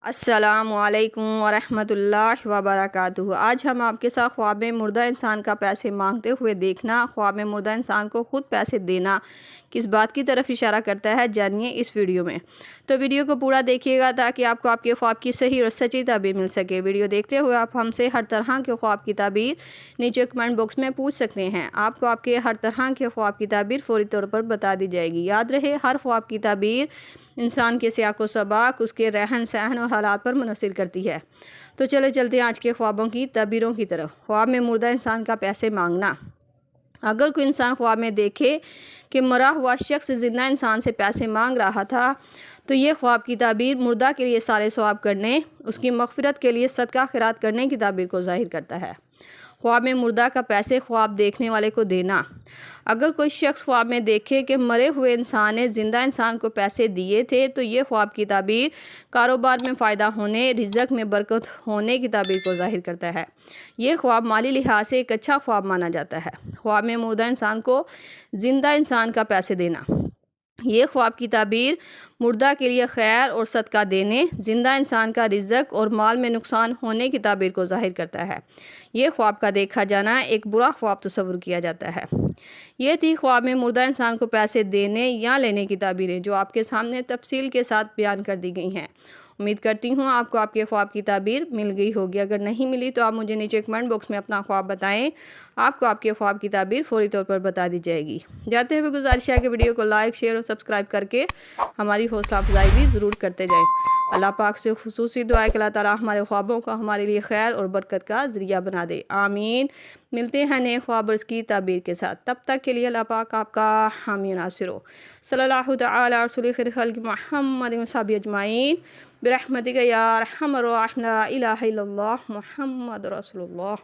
अस्सलामुअलैकुम वरहमतुल्लाहि वबरकातुहू। आज हम आपके साथ ख्वाब में मुर्दा इंसान का पैसे मांगते हुए देखना, ख्वाब में मुर्दा इंसान को खुद पैसे देना किस बात की तरफ इशारा करता है, जानिए इस वीडियो में। तो वीडियो को पूरा देखिएगा ताकि आपको आपके ख्वाब की सही और सच्ची ताबीर मिल सके। वीडियो देखते हुए आप हमसे हर तरह के ख्वाब की ताबीर नीचे कमेंट बॉक्स में पूछ सकते हैं। आपको आपके हर तरह के ख्वाब की ताबीर फौरी तौर पर बता दी जाएगी। याद रहे, हर ख्वाब की ताबीर इंसान के सियाको सबाक, उसके रहन सहन और हालात पर मुनसिर करती है। तो चले चलते हैं आज के ख्वाबों की ताबीरों की तरफ। ख्वाब में मुर्दा इंसान का पैसे मांगना। अगर कोई इंसान ख्वाब में देखे कि मरा हुआ शख्स ज़िंदा इंसान से पैसे मांग रहा था, तो ये ख्वाब की ताबीर मुर्दा के लिए सारे सवाब करने, उसकी मग़फ़िरत के लिए सदका खैरात करने की ताबीर को ज़ाहिर करता है। ख्वाब में मुर्दा का पैसे ख्वाब देखने वाले को देना। अगर कोई शख्स ख्वाब में देखे कि मरे हुए इंसान ने ज़िंदा इंसान को पैसे दिए थे, तो ये ख्वाब की ताबीर कारोबार में फ़ायदा होने, रिज़्क़ में बरकत होने की ताबीर को ज़ाहिर करता है। ये ख्वाब माली लिहाज से एक अच्छा ख्वाब माना जाता है। ख्वाब में मुर्दा इंसान को ज़िंदा इंसान का पैसे देना। ये ख्वाब की ताबीर मुर्दा के लिए खैर और सदका देने, ज़िंदा इंसान का रिज़्क़ और माल में नुकसान होने की ताबीर को ज़ाहिर करता है। ये ख्वाब का देखा जाना एक बुरा ख्वाब तस्वुर किया जाता है। ये थी ख्वाब में मुर्दा इंसान को पैसे देने या लेने की ताबीरें, जो आपके सामने तफसील के साथ बयान कर दी गई हैं। उम्मीद करती हूँ आपको आपके ख्वाब की ताबीर मिल गई होगी। अगर नहीं मिली तो आप मुझे नीचे कमेंट बॉक्स में अपना ख्वाब बताएं। आपको आपके ख्वाब की ताबीर फौरी तौर पर बता दी जाएगी। जाते हुए गुजारिश है कि वीडियो को लाइक, शेयर और सब्सक्राइब करके हमारी हौसला अफजाई भी ज़रूर करते जाएं। अल्लाह पाक से खुसूसी दुआ है कि अल्लाह ताला हमारे ख्वाबों को हमारे लिए खैर और बरकत का ज़रिया बना दे। आमीन। मिलते हैं नए ख्वाब और इसकी ताबीर के साथ। तब तक के लिए अल्लाह पाक आपका हामी नासिर हो। सल्लल्लाहु तआला अला रसूलिल खैर खल्क़ मुहम्मद व सहाबी अजमाइन बिरहमतिका या अरहमर राहिमीन। ला इलाहा इल्लल्लाह मुहम्मद रसूलुल्लाह।